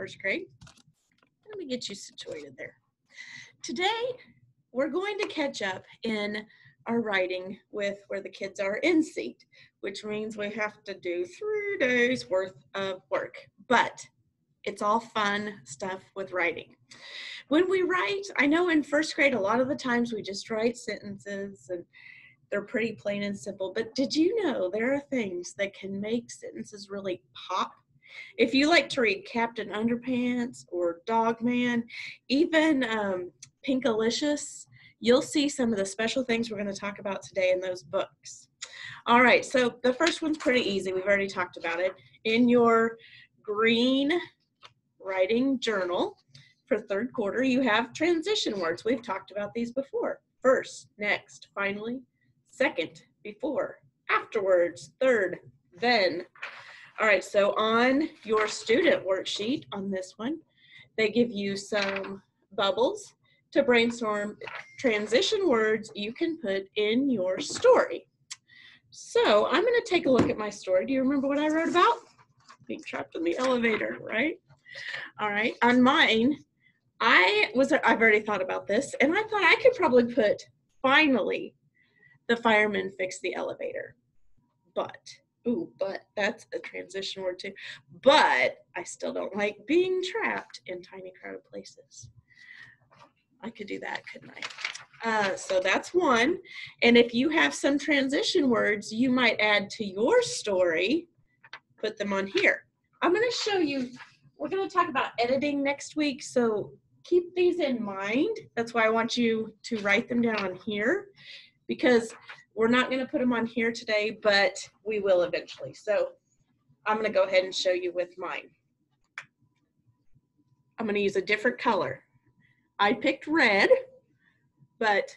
first grade. Let me get you situated there. Today, we're going to catch up in our writing with where the kids are in seat, which means we have to do 3 days worth of work, but it's all fun stuff with writing. When we write, I know in first grade, a lot of the times we just write sentences and they're pretty plain and simple, but did you know there are things that can make sentences really pop? If you like to read Captain Underpants or Dog Man, even Pinkalicious, you'll see some of the special things we're going to talk about today in those books. All right, so the first one's pretty easy. We've already talked about it. In your green writing journal for third quarter, you have transition words. We've talked about these before. First, next, finally, second, before, afterwards, third, then. All right, so on your student worksheet on this one, they give you some bubbles to brainstorm transition words you can put in your story. So I'm going to take a look at my story. Do you remember what I wrote about? Being trapped in the elevator, right? All right, on mine, I've already thought about this, and I thought I could probably put, finally, the fireman fixed the elevator. But that's a transition word too. But I still don't like being trapped in tiny crowded places. I could do that, couldn't I? So that's one. And if you have some transition words you might add to your story, put them on here. I'm going to show you, we're going to talk about editing next week, so keep these in mind. That's why I want you to write them down on here, because we're not going to put them on here today, but we will eventually. So I'm going to go ahead and show you with mine. I'm going to use a different color. I picked red, but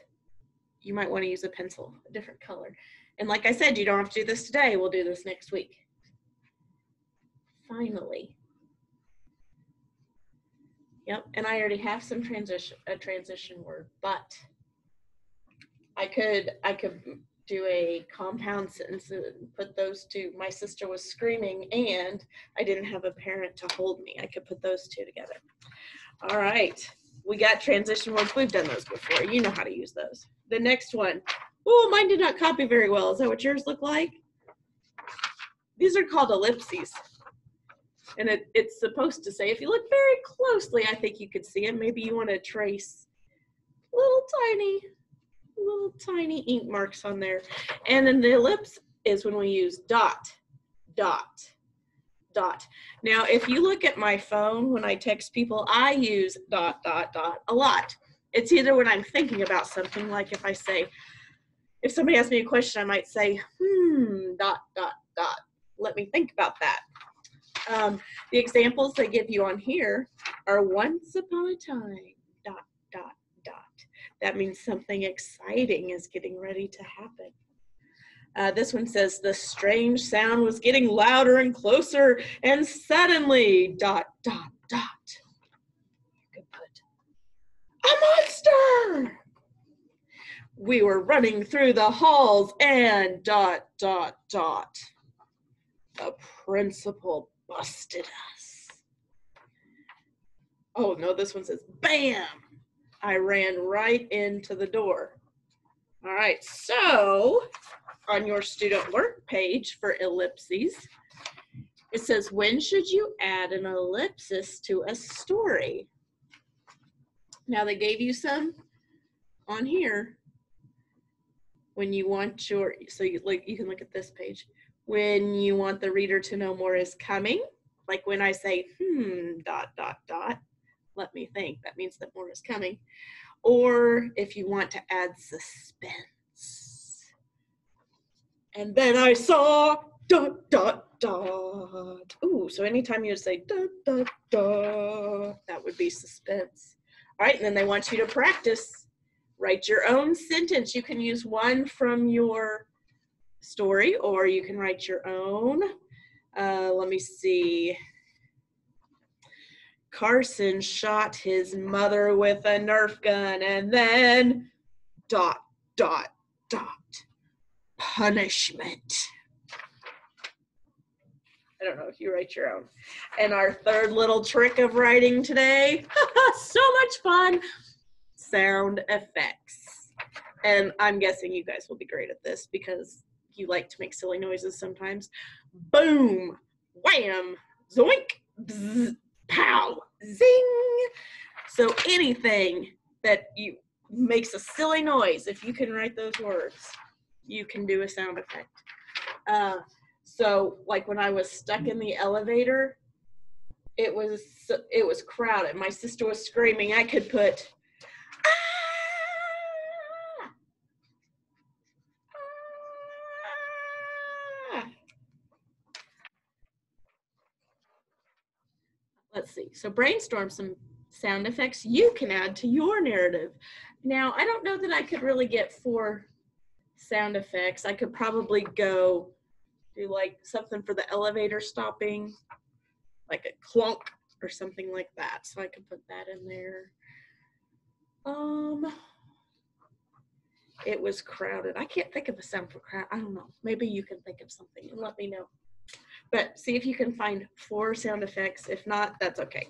you might want to use a pencil, a different color. And like I said, you don't have to do this today. We'll do this next week. Finally. Yep, and I already have some a transition word, but I could do a compound sentence and put those two. My sister was screaming and I didn't have a parent to hold me. I could put those two together. All right, we got transition words. We've done those before. You know how to use those. The next one. Oh, mine did not copy very well. Is that what yours look like? These are called ellipses. And it's supposed to say, if you look very closely, I think you could see it. Maybe you want to trace little tiny ink marks on there. And then the ellipse is when we use dot, dot, dot. Now, if you look at my phone, when I text people, I use dot, dot, dot a lot. It's either when I'm thinking about something, like if I say, if somebody asks me a question, I might say, dot, dot, dot. Let me think about that. The examples they give you on here are once upon a time, dot, dot, dot. That means something exciting is getting ready to happen. This one says, the strange sound was getting louder and closer, and suddenly, dot, dot, dot. You could put, a monster! We were running through the halls, and dot, dot, dot. The principal busted us. Oh no, this one says, bam! I ran right into the door. All right, so on your student work page for ellipses, it says, when should you add an ellipsis to a story? Now they gave you some on here. When you want your, so you can look at this page. When you want the reader to know more is coming, like when I say, dot, dot, dot, let me think, that means that more is coming. Or if you want to add suspense. And then I saw, dot, dot, dot. Ooh, so anytime you say, dot, dot, dot, that would be suspense. All right, and then they want you to practice. Write your own sentence. You can use one from your story, or you can write your own. Let me see. Carson shot his mother with a Nerf gun, and then dot, dot, dot. Punishment. I don't know if you write your own. And our third little trick of writing today, so much fun, sound effects. And I'm guessing you guys will be great at this because you like to make silly noises sometimes. Boom, wham, zoink, bzz, pow, zing. So anything that you makes a silly noise, if you can write those words, you can do a sound effect. So like when I was stuck in the elevator, it was crowded. My sister was screaming. I could put let's see. So brainstorm some sound effects you can add to your narrative. Now, I don't know that I could really get 4 sound effects. I could probably go do like something for the elevator stopping, like a clunk or something like that. So I could put that in there. It was crowded. I can't think of a sound for crowd. I don't know. Maybe you can think of something and let me know. But see if you can find 4 sound effects. If not, that's okay.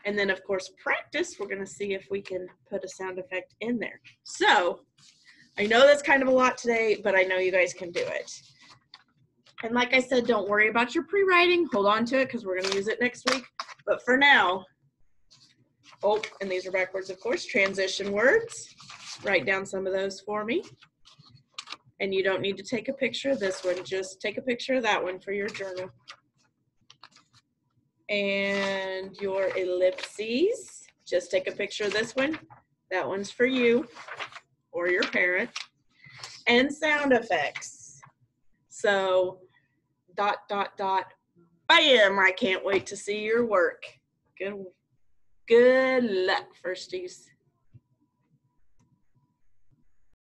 And then of course, practice, we're gonna see if we can put a sound effect in there. So I know that's kind of a lot today, but I know you guys can do it. And like I said, don't worry about your pre-writing. Hold on to it because we're gonna use it next week. But for now, oh, and these are backwards, of course, transition words. Write down some of those for me. And you don't need to take a picture of this one. Just take a picture of that one for your journal. And your ellipses. Just take a picture of this one. That one's for you or your parent. And sound effects. So, ... bam, I can't wait to see your work. Good luck, firsties.